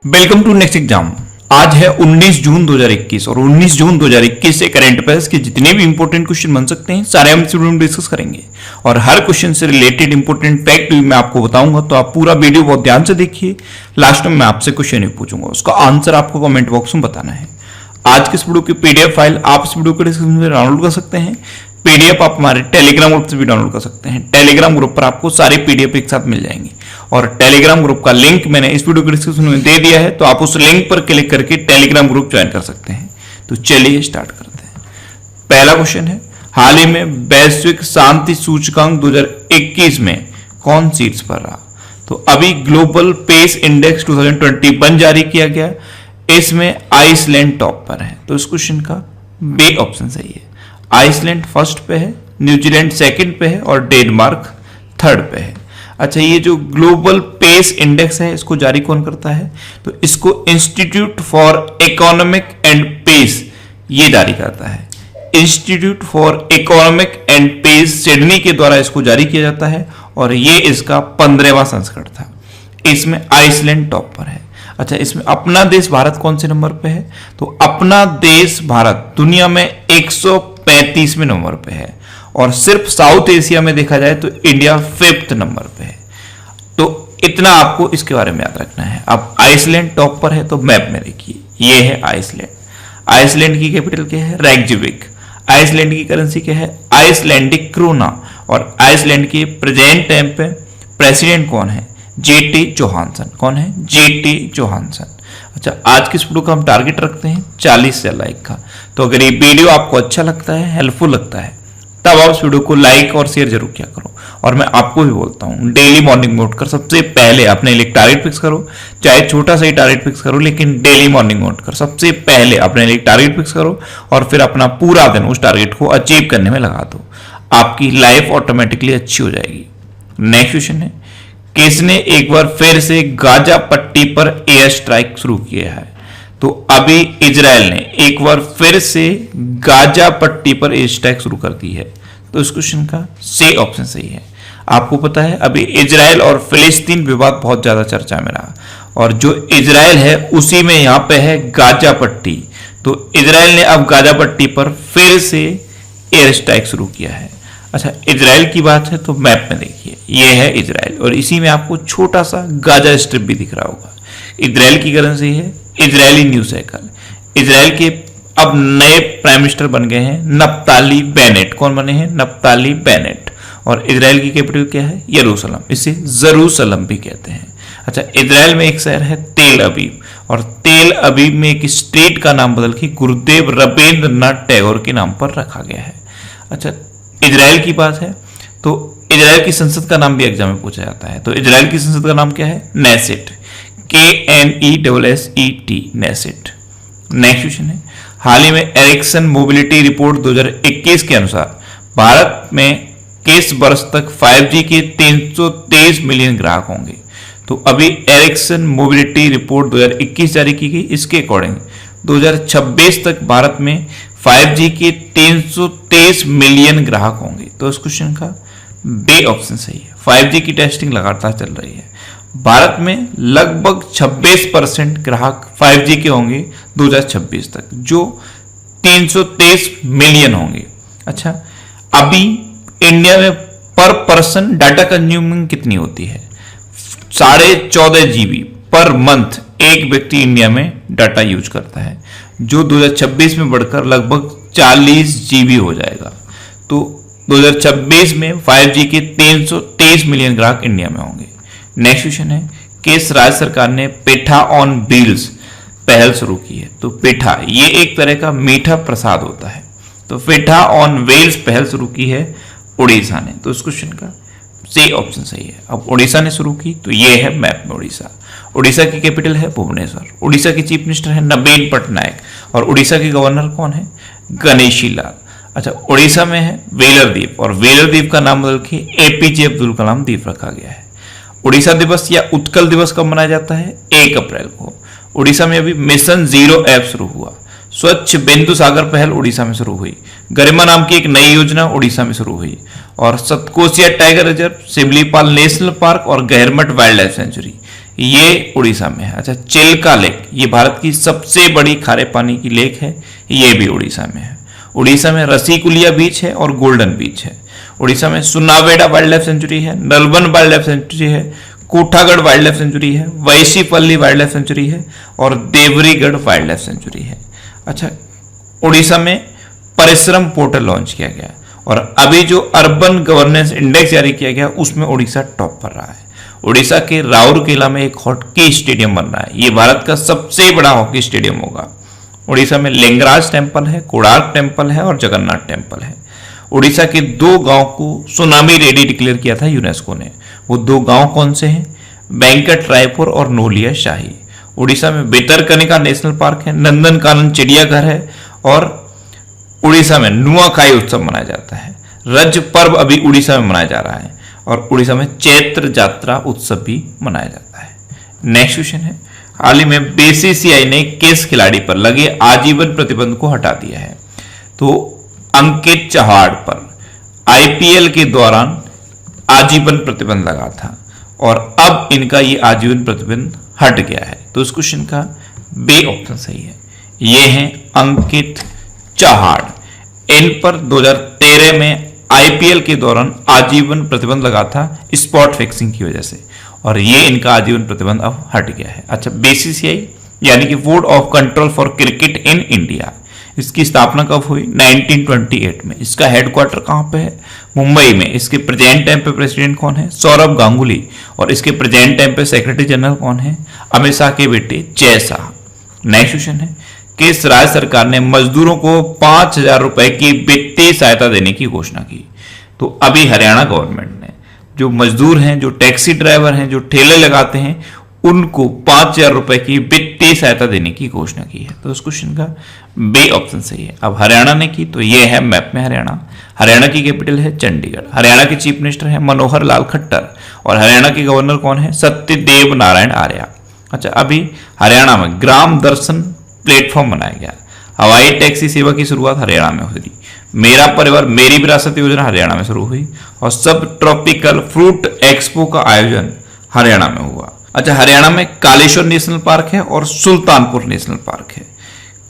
Welcome to next exam. आज है 19 जून 2021 और 19 जून 2021 से करंट अफेयर्स के जितने भी इंपॉर्टेंट क्वेश्चन बन सकते हैं सारे हम इस वीडियो में डिस्कस करेंगे और हर क्वेश्चन से रिलेटेड इंपॉर्टेंट फैक्ट भी मैं आपको बताऊंगा, तो आप पूरा वीडियो बहुत ध्यान से देखिए। लास्ट में मैं आपसे क्वेश्चन भी पूछूंगा, उसका आंसर आपको कमेंट बॉक्स में बताना है। आज के इस वीडियो की पीडीएफ फाइल आप इस वीडियो के डिस्क्रिप्शन में डाउनलोड कर सकते हैं। पीडीएफ आप हमारे टेलीग्राम ग्रुप से भी डाउनलोड कर सकते हैं। टेलीग्राम ग्रुप पर आपको सारे पीडीएफ एक साथ मिल जाएंगे और टेलीग्राम ग्रुप का लिंक मैंने इस वीडियो के डिस्क्रिप्शन में दे दिया है, तो आप उस लिंक पर क्लिक करके टेलीग्राम ग्रुप ज्वाइन कर सकते हैं। तो चलिए स्टार्ट करते हैं। पहला क्वेश्चन है, हाल ही में वैश्विक शांति सूचकांक 2021 में कौन शीर्ष पर रहा? तो अभी ग्लोबल पीस इंडेक्स 2021 जारी किया गया, इसमें आइसलैंड टॉप पर है। तो इस क्वेश्चन का बी ऑप्शन सही है। आइसलैंड फर्स्ट पे है, न्यूजीलैंड सेकंड पे है और डेनमार्क थर्ड पे है। अच्छा, ये जो ग्लोबल पेस इंडेक्स है इसको जारी कौन करता है? तो इसको institute for economic and peace ये जारी करता है। Institute for economic and peace Sydney के द्वारा इसको जारी किया जाता है और ये इसका 15वां संस्करण था। इसमें आइसलैंड टॉप पर है। अच्छा, इसमें अपना देश भारत कौन से नंबर पे है? तो अपना देश भारत दुनिया में 135वें नंबर पे है और सिर्फ साउथ एशिया में देखा जाए तो इंडिया 5th नंबर पे है। तो इतना आपको इसके बारे में याद रखना है। अब आइसलैंड टॉप पर है तो मैप में देखिए, ये है आइसलैंड। आइसलैंड की कैपिटल क्या है? रेकजाविक। आइसलैंड की करेंसी क्या है? Icelandic krona. और आइसलैंड के प्रेजेंट टाइम पे प्रेसिडेंट कौन है? जेटी जोहानसन। कौन है? जेटी जोहानसन। अच्छा, आज की इस वीडियो का हम टारगेट रखते हैं 40 से लाइक का। तो अगर ये वीडियो आपको अच्छा लगता है, हेल्पफुल लगता है, तब आप इस वीडियो को लाइक और शेयर जरूर किया करो। और मैं आपको भी बोलता हूँ, डेली मॉर्निंग में उठकर सबसे पहले अपने लिए टारगेट फिक्स करो, चाहे छोटा सा ही टारगेट फिक्स करो, लेकिन डेली मॉर्निंग में उठकर सबसे पहले अपने लिए टारगेट फिक्स करो और फिर अपना पूरा दिन उस टारगेट को अचीव करने में लगा दो। आपकी लाइफ ऑटोमेटिकली अच्छी हो जाएगी। नेक्स्ट क्वेश्चन है, किसने एक बार फिर से गाजा पट्टी पर एयर स्ट्राइक शुरू किया है? तो अभी इजराइल ने एक बार फिर से गाजा पट्टी पर एयर स्ट्राइक शुरू कर दी है। तो इस क्वेश्चन का सी ऑप्शन सही है। आपको पता है अभी इजराइल और फिलिस्तीन विवाद बहुत ज्यादा चर्चा में रहा और जो इजराइल है उसी में यहां पे है गाजा पट्टी। तो इजराइल ने अब गाजा पट्टी पर फिर से एयर स्ट्राइक शुरू किया है। अच्छा, इजराइल की बात है तो मैप में देखिए, ये है इजराइल और इसी में आपको छोटा सा गाजा स्ट्रिप भी दिख रहा होगा। इजराइल की करेंसी है इजरायली न्यूज साइकिल। इजराइल के अब नए प्राइम मिनिस्टर बन गए हैं नप्ताली बेनेट। कौन बने हैं? नप्ताली बेनेट। और इजराइल की कैपिटल क्या है? यरूशलेम। इसे जेरूशलम भी कहते हैं। अच्छा, इजराइल में एक शहर है तेल अवीव और तेल अवीव में एक स्ट्रीट का नाम बदल के गुरुदेव रविंद्रनाथ टैगोर के नाम पर रखा गया है। अच्छा, इजराइल की बात है तो इजराइल की संसद का नाम भी एग्जाम में पूछा जाता है। तो इजराइल की संसद का नाम क्या है? Knesset. KNESSET, Knesset. Next question है, हाल ही में एरिक्सन मोबिलिटी रिपोर्ट 2021 के अनुसार भारत में किस वर्ष तक 5G के 323 मिलियन ग्राहक होंगे? तो अभी एरिक्सन मोबिलिटी रिपोर्ट 2021 जारी की गई। इसके अकॉर्डिंग 2026 तक भारत में 5G के 323 मिलियन ग्राहक होंगे। तो इस क्वेश्चन का बी ऑप्शन सही है। 5G की टेस्टिंग लगातार चल रही है। भारत में लगभग 26% ग्राहक 5G के होंगे 2026 तक, जो 323 मिलियन होंगे। अच्छा, अभी इंडिया में पर पर्सन डाटा कंज्यूमिंग कितनी होती है? 14.5 GB पर मंथ एक व्यक्ति इंडिया में डाटा यूज करता है, जो 2026 में बढ़कर लगभग 40 GB हो जाएगा। तो 2026 में 5G के 323 मिलियन ग्राहक इंडिया में होंगे। नेक्स्ट क्वेश्चन है, किस राज्य सरकार ने पेठा ऑन व्हील्स पहल शुरू की है? तो पेठा ये एक तरह का मीठा प्रसाद होता है। तो पेठा ऑन व्हील्स पहल शुरू की है उड़ीसा ने। तो इस क्वेश्चन का सी ऑप्शन सही है। अब उड़ीसा ने शुरू की तो ये है मैप में उड़ीसा। उड़ीसा की कैपिटल है भुवनेश्वर। उड़ीसा के चीफ मिनिस्टर है नवीन पटनायक और उड़ीसा के गवर्नर कौन है? गणेशी लाल। अच्छा, उड़ीसा में है वेलर द्वीप और वेलर द्वीप का नाम बदल के APJ अब्दुल कलाम द्वीप रखा गया है। उड़ीसा दिवस या उत्कल दिवस कब मनाया जाता है? 1 अप्रैल को। उड़ीसा में अभी मिशन 0 ऐप शुरू हुआ। स्वच्छ बिंदु सागर पहल उड़ीसा में शुरू हुई। गरिमा नाम की एक नई योजना उड़ीसा में शुरू हुई और Satkosia tiger reserve, Similipal national park और गहरमठ वाइल्ड लाइफ सेंचुरी ये उड़ीसा में है। अच्छा, चिल्का लेक, ये भारत की सबसे बड़ी खारे पानी की लेक है, ये भी उड़ीसा में है। उड़ीसा में रसीकुलिया बीच है और गोल्डन बीच है। उड़ीसा में सुनावेडा वाइल्ड लाइफ सेंचुरी है, नलवन वाइल्ड लाइफ सेंचुरी है, कोठागढ़ वाइल्ड लाइफ सेंचुरी है, वैशीपल्ली वाइल्ड लाइफ सेंचुरी है और देवरीगढ़ वाइल्ड लाइफ सेंचुरी है। अच्छा, उड़ीसा में परिश्रम पोर्टल लॉन्च किया गया और अभी जो अर्बन गवर्नेंस इंडेक्स जारी किया गया उसमें उड़ीसा टॉप पर रहा है। उड़ीसा के राउरकेला में एक हॉकी स्टेडियम बन रहा है, ये भारत का सबसे बड़ा हॉकी स्टेडियम होगा। उड़ीसा में लिंगराज टेम्पल है, कोणार्क टेम्पल है और जगन्नाथ टेम्पल है। उड़ीसा के 2 गांव को सुनामी रेडी डिक्लेयर किया था यूनेस्को ने। वो 2 गांव कौन से हैं? वेंकट रायपुर और नोलिया शाही। उड़ीसा में भितरकनिका नेशनल पार्क है, नंदनकानन चिड़ियाघर है और उड़ीसा में नुआखाई उत्सव मनाया जाता है। रज पर्व अभी उड़ीसा में मनाया जा रहा है और उड़ीसा में चैत्र जात्रा उत्सव भी मनाया जाता है। नेक्स्ट क्वेश्चन है, हाल ही में बीसीसीआई ने किस खिलाड़ी पर लगे आजीवन प्रतिबंध को हटा दिया है? तो अंकित चौहान पर आईपीएल के दौरान आजीवन प्रतिबंध लगा था और अब इनका ये आजीवन प्रतिबंध हट गया है। तो इस क्वेश्चन का बी ऑप्शन सही है। ये हैं अंकित चौहान। इन पर 2013 में आईपीएल के दौरान आजीवन प्रतिबंध लगा था स्पॉट फिक्सिंग की वजह से और ये इनका आजीवन प्रतिबंध अब हट गया है। अच्छा, बीसीसीआई यानी कि board of control for cricket in India, इसकी स्थापना कब हुई? 1928 में। इसका हेडक्वार्टर कहां पे है? मुंबई में। इसके प्रेजेंट टाइम पे प्रेसिडेंट कौन है? सौरभ गांगुली। और इसके प्रेजेंट टाइम पे सेक्रेटरी जनरल कौन है? अमित शाह के बेटे जय शाह। नेक्स्ट क्वेश्चन है, किस राज्य सरकार ने मजदूरों को 5,000 रुपए की वित्तीय सहायता देने की घोषणा की? तो अभी हरियाणा गवर्नमेंट ने जो मजदूर हैं, जो टैक्सी ड्राइवर हैं, जो ठेले लगाते हैं, उनको 5,000 रुपए की वित्तीय सहायता देने की घोषणा की है। तो इस क्वेश्चन का बी ऑप्शन सही है। अब हरियाणा ने की तो ये है मैप में हरियाणा। हरियाणा की कैपिटल है चंडीगढ़। हरियाणा के चीफ मिनिस्टर है मनोहर लाल खट्टर और हरियाणा के गवर्नर कौन है? सत्यदेव नारायण आर्य। अच्छा, अभी हरियाणा में ग्राम दर्शन प्लेटफॉर्म बनाया गया। हवाई टैक्सी सेवा की शुरुआत हरियाणा में हुई। मेरा परिवार मेरी विरासत योजना हरियाणा में शुरू हुई और सब ट्रॉपिकल फ्रूट एक्सपो का आयोजन हरियाणा में हुआ। अच्छा, हरियाणा में कालेश्वर नेशनल पार्क है और सुल्तानपुर नेशनल पार्क है।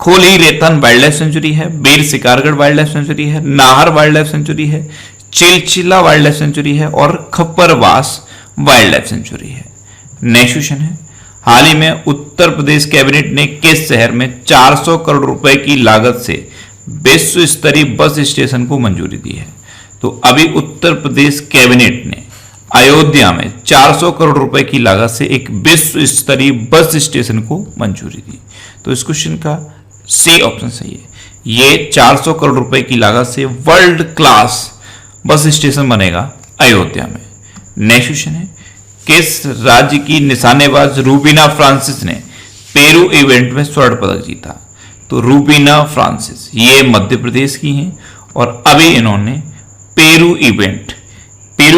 खोली रेतन वाइल्ड लाइफ सेंचुरी है, बीर शिकारगढ़ वाइल्ड लाइफ सेंचुरी है, नाहर वाइल्ड लाइफ सेंचुरी है, चिलचिला वाइल्ड लाइफ सेंचुरी है और खप्परवास वाइल्ड लाइफ सेंचुरी है। नेक्स्ट क्वेश्चन है, हाल ही में उत्तर प्रदेश कैबिनेट ने किस शहर में 400 करोड़ रुपए की लागत से विश्व स्तरीय बस स्टेशन को मंजूरी दी है? तो अभी उत्तर प्रदेश कैबिनेट ने अयोध्या में 400 करोड़ रुपए की लागत से एक विश्व स्तरीय बस स्टेशन को मंजूरी दी। तो इस क्वेश्चन का सी ऑप्शन सही है। ये 400 करोड़ रुपए की लागत से वर्ल्ड क्लास बस स्टेशन बनेगा अयोध्या में। नेक्स्ट क्वेश्चन है, किस राज्य की निशानेबाज रूबीना फ्रांसिस ने पेरू इवेंट में स्वर्ण पदक जीता? तो रूबीना फ्रांसिस ये मध्य प्रदेश की हैं और अभी इन्होंने पेरू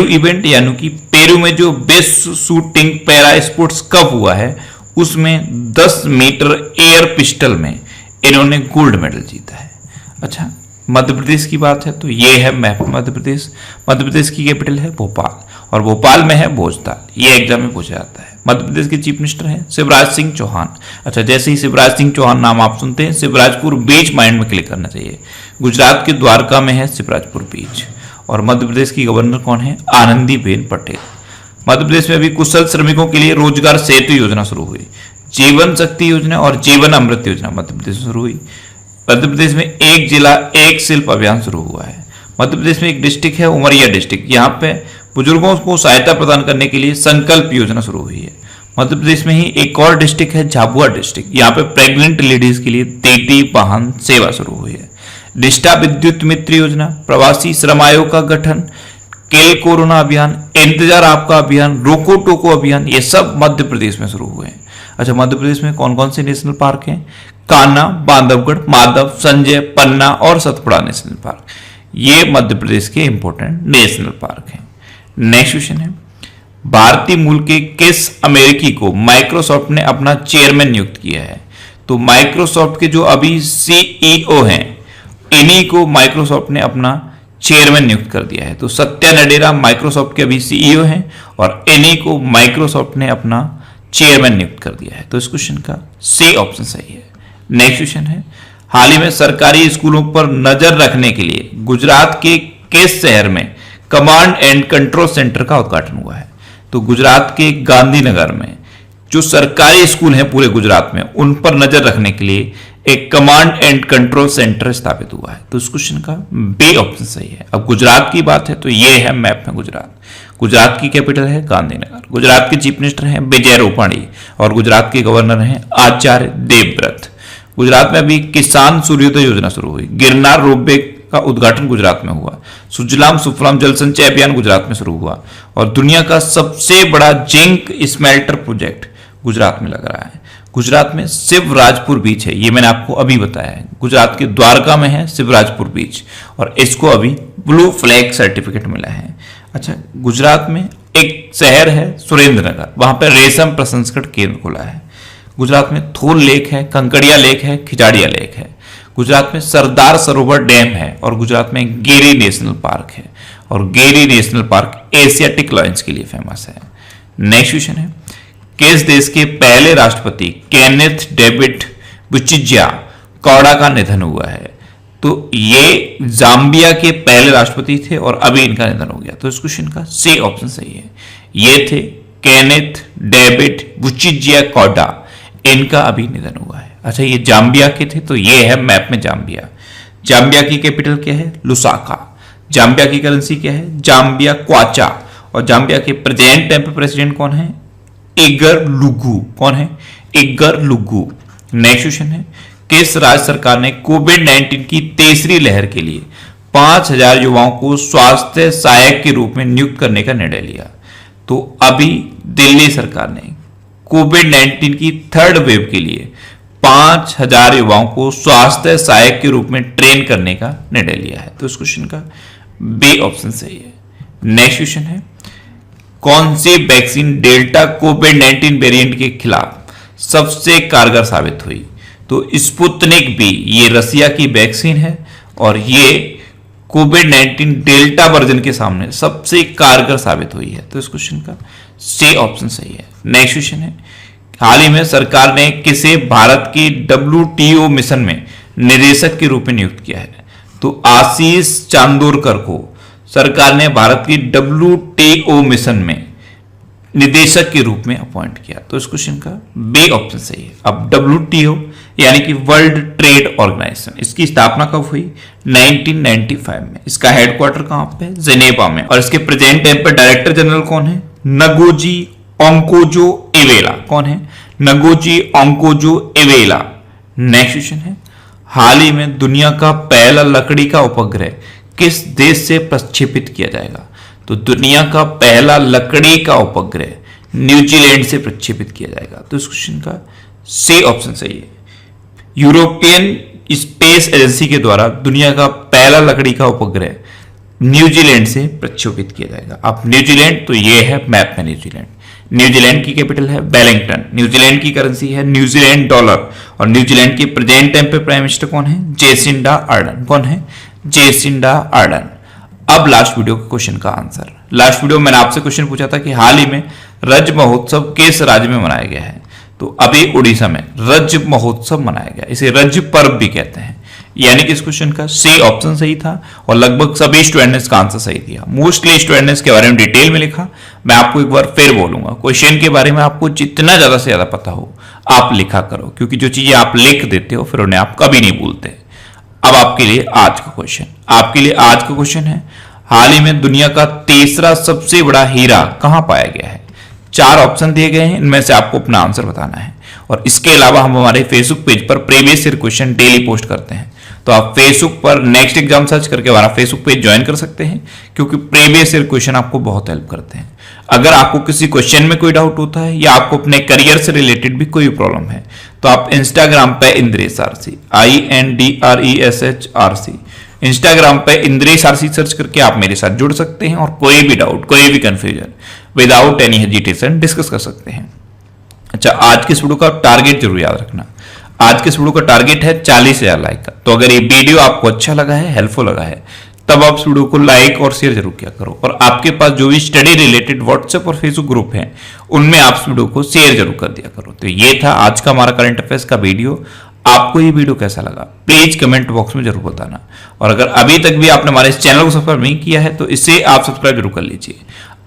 इवेंट यानी कि पेरू में जो विश्व शूटिंग पैरा स्पोर्ट्स कप हुआ है उसमें 10 मीटर एयर पिस्टल में इन्होंने गोल्ड मेडल जीता है। अच्छा, मध्य प्रदेश की बात है तो ये है मैप मध्य प्रदेश। मध्य प्रदेश की कैपिटल है भोपाल और भोपाल में है भोजताल। ये एग्जाम में पूछा जाता है। मध्य प्रदेश के चीफ मिनिस्टर हैं शिवराज सिंह चौहान। अच्छा, जैसे ही शिवराज सिंह चौहान नाम आप सुनते हैं शिवराजपुर बीच माइंड में क्लिक करना चाहिए। गुजरात के द्वारका में है शिवराजपुर बीच। और मध्य प्रदेश की गवर्नर कौन है? आनंदीबेन पटेल। मध्य प्रदेश में भी कुशल श्रमिकों के लिए रोजगार सेतु योजना शुरू हुई। जीवन शक्ति योजना और जीवन अमृत योजना मध्य प्रदेश में शुरू हुई। मध्य प्रदेश में एक जिला एक शिल्प अभियान शुरू हुआ है। मध्य प्रदेश में एक डिस्ट्रिक्ट है उमरिया डिस्ट्रिक्ट, यहाँ पे बुजुर्गों को सहायता प्रदान करने के लिए संकल्प योजना शुरू हुई है। मध्य प्रदेश में ही एक और डिस्ट्रिक्ट है झाबुआ डिस्ट्रिक्ट, यहाँ पे प्रेग्नेंट लेडीज के लिए दीदी वाहन सेवा शुरू हुई है। डिस्टा विद्युत मित्र योजना, प्रवासी श्रम आयोग का गठन, केल कोरोना अभियान, इंतजार आपका अभियान, रोको टोको अभियान, ये सब मध्य प्रदेश में शुरू हुए हैं। अच्छा, मध्य प्रदेश में कौन कौन से नेशनल पार्क हैं? कान्हा, बांधवगढ़, माधव, संजय, पन्ना और सतपुड़ा नेशनल पार्क, ये मध्य प्रदेश के इंपॉर्टेंट नेशनल पार्क हैं। नेक्स्ट क्वेश्चन है, भारतीय मूल के किस अमेरिकी को माइक्रोसॉफ्ट ने अपना चेयरमैन नियुक्त किया है? तो माइक्रोसॉफ्ट के जो अभी सीईओ हैं इन्हीं को माइक्रोसॉफ्ट ने अपना चेयरमैन नियुक्त कर दिया है। तो सत्या नडेला माइक्रोसॉफ्ट के अभी सीईओ हैं और इन्हीं को माइक्रोसॉफ्ट ने अपना चेयरमैन नियुक्त कर दिया है। तो इस क्वेश्चन का सी ऑप्शन सही है। नेक्स्ट क्वेश्चन है, हाल ही में सरकारी स्कूलों पर नजर रखने के लिए गुजरात के किस शहर में कमांड एंड कंट्रोल सेंटर का उद्घाटन हुआ है? तो गुजरात के गांधीनगर में जो सरकारी स्कूल हैं पूरे गुजरात में, उन पर नजर रखने के लिए एक कमांड एंड कंट्रोल सेंटर स्थापित हुआ है। तो इस क्वेश्चन का बी ऑप्शन सही है। अब गुजरात की बात है तो ये है मैप में गुजरात। गुजरात की कैपिटल है गांधीनगर। गुजरात के चीफ मिनिस्टर हैं विजय रूपाणी और गुजरात के गवर्नर हैं आचार्य देवव्रत। गुजरात में अभी किसान सूर्योदय योजना शुरू हुई। गिरनार रोपवे का उद्घाटन गुजरात में हुआ। सुजलाम सुफलाम जल संचय अभियान गुजरात में शुरू हुआ और दुनिया का सबसे बड़ा जिंक स्मेल्टर प्रोजेक्ट गुजरात में लग रहा है। गुजरात में शिवराजपुर बीच है, ये मैंने आपको अभी बताया है। गुजरात के द्वारका में है शिवराजपुर बीच और इसको अभी ब्लू फ्लैग सर्टिफिकेट मिला है। अच्छा, गुजरात में एक शहर है सुरेंद्रनगर, वहां पर रेशम प्रसंस्करण केंद्र खुला है। गुजरात में थोल लेक है, कंकड़िया लेक है, खिजाड़िया लेक है। गुजरात में सरदार सरोवर डैम है और गुजरात में गेरी नेशनल पार्क है और गेरी नेशनल पार्क एशियाटिक लॉयंस के लिए फेमस है। नेक्स्ट क्वेश्चन है, किस देश के पहले राष्ट्रपति केनेथ डेविड बुचिजिया कौड़ा का निधन हुआ है? तो ये जाम्बिया के पहले राष्ट्रपति थे और अभी इनका निधन हो गया। तो इस क्वेश्चन का सी ऑप्शन सही है। ये थे केनेथ डेविड बुचिजिया कौड़ा, इनका अभी निधन हुआ है। अच्छा, ये जाम्बिया के थे, तो ये है मैप में जाम्बिया। जाम्बिया की कैपिटल क्या है? लुसाका। जाम्बिया की करेंसी क्या है? जाम्बिया क्वाचा। और जाम्बिया के प्रेजेंट टाइम पे प्रेसिडेंट कौन है? एगर लुगू। कौन है? एगर लुगू। नेक्स्ट क्वेश्चन है, किस राज्य सरकार ने कोविड-19 की तीसरी लहर के लिए 5000 युवाओं को स्वास्थ्य सहायक के रूप में नियुक्त करने का निर्णय लिया? तो अभी दिल्ली सरकार ने कोविड-19 की थर्ड वेव के लिए 5000 युवाओं को स्वास्थ्य सहायक के रूप में ट्रेन करने का निर्णय लिया है। तो इस क्वेश्चन का बी ऑप्शन सही है। नेक्स्ट क्वेश्चन है, कौन सी वैक्सीन डेल्टा कोविड-19 वेरिएंट के खिलाफ सबसे कारगर साबित हुई? तो स्पुतनिक बी, ये रसिया की वैक्सीन है और ये कोविड-19 डेल्टा वर्जन के सामने सबसे कारगर साबित हुई है। तो इस क्वेश्चन का सी ऑप्शन सही है। नेक्स्ट क्वेश्चन है, हाल ही में सरकार ने किसे भारत की WTO मिशन में निदेशक के रूप में नियुक्त किया है? तो आशीष चांदोरकर को सरकार ने भारत की WTO मिशन में निदेशक के रूप में अपॉइंट किया। तो इस क्वेश्चन का बी ऑप्शन सही है। अब WTO यानी कि वर्ल्ड ट्रेड ऑर्गेनाइजेशन, इसकी स्थापना कब हुई? 1995 में। इसका हेडक्वार्टर कहां पे? जिनेवा में। और इसके प्रेजेंट टाइम पर डायरेक्टर जनरल कौन है? नगोजी ओंकोजो इवेला। कौन है? नगोजी ओंकोजो इवेला। नेक्स्ट क्वेश्चन है, हाल ही में दुनिया का पहला लकड़ी का उपग्रह किस देश से प्रक्षेपित किया जाएगा? तो दुनिया का पहला लकड़ी का उपग्रह न्यूजीलैंड से प्रक्षेपित किया जाएगा। तो इस क्वेश्चन का सी ऑप्शन सही है। यूरोपियन स्पेस एजेंसी के द्वारा दुनिया का पहला लकड़ी का उपग्रह न्यूजीलैंड से प्रक्षेपित किया जाएगा। अब न्यूजीलैंड, तो ये है मैप में न्यूजीलैंड। न्यूजीलैंड की कैपिटल है वेलिंगटन। न्यूजीलैंड की करेंसी है न्यूजीलैंड डॉलर और न्यूजीलैंड के प्रेजेंट टाइम पे प्राइम मिनिस्टर कौन है? Jacinda Ardern. कौन है? Jacinda Ardern. अब लास्ट वीडियो के क्वेश्चन का आंसर। लास्ट वीडियो में मैंने आपसे क्वेश्चन पूछा था कि हाल ही में रज महोत्सव किस राज्य में मनाया गया है? तो अभी उड़ीसा में रज महोत्सव मनाया गया। इसे रज पर्व भी कहते हैं। यानी कि इस क्वेश्चन का सी ऑप्शन सही था और लगभग सभी स्टूडेंट ने इसका आंसर सही दिया। मोस्टली स्टूडेंट ने इसके बारे में डिटेल में लिखा। मैं आपको एक बार फिर बोलूंगा, क्वेश्चन के बारे में आपको जितना ज्यादा से ज्यादा पता हो आप लिखा करो, क्योंकि जो चीजें आप लिख देते हो फिर उन्हें आप कभी नहीं भूलते। अब आपके लिए आज का क्वेश्चन, है हाल ही में दुनिया का तीसरा सबसे बड़ा हीरा कहां पाया गया है? 4 ऑप्शन दिए गए हैं, इनमें से आपको अपना आंसर बताना है। और इसके अलावा हम हमारे फेसबुक पेज पर previous year question daily post करते हैं, तो आप फेसबुक पर नेक्स्ट एग्जाम सर्च करके हमारा फेसबुक पेज ज्वाइन कर सकते हैं, क्योंकि प्रीवियस ईयर क्वेश्चन आपको बहुत हेल्प करते हैं। अगर आपको किसी क्वेश्चन में कोई डाउट होता है या आपको अपने करियर से रिलेटेड भी कोई प्रॉब्लम है, तो आप इंस्टाग्राम पे इंद्रेश आरसी INDRESHRC इंस्टाग्राम पे इंद्रेश आरसी सर्च करके आप मेरे साथ जुड़ सकते हैं और कोई भी डाउट, कोई भी confusion without any hesitation discuss कर सकते हैं। अच्छा, आज के इस वीडियो का टारगेट जरूर याद रखना। आज के इस वीडियो का टारगेट है 40,000 लाइक का। तो अगर ये वीडियो आपको अच्छा लगा है, हेल्पफुल लगा है, तब आप इस वीडियो को लाइक और शेयर जरूर किया करो। और आपके पास जो भी स्टडी रिलेटेड व्हाट्सएप और फेसबुक ग्रुप है उनमें आप इस वीडियो को शेयर जरूर कर दिया करो। तो ये था आज का हमारा करंट अफेयर्स का वीडियो। आपको ये वीडियो कैसा लगा प्लीज कमेंट बॉक्स में जरूर बताना। और अगर अभी तक भी आपने हमारे इस चैनल को सब्सक्राइब नहीं किया है तो इसे आप सब्सक्राइब जरूर कर लीजिए।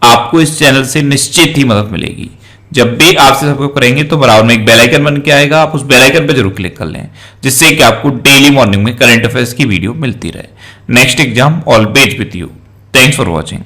आपको इस चैनल से निश्चित ही मदद मिलेगी। जब भी आप सब्सक्राइब करेंगे तो बराबर में एक बेल आइकन बन के आएगा, आप उस बेल आइकन पर जरूर क्लिक कर लें, जिससे कि आपको डेली मॉर्निंग में करंट अफेयर्स की वीडियो मिलती रहे। Next exam always with you. Thanks for watching.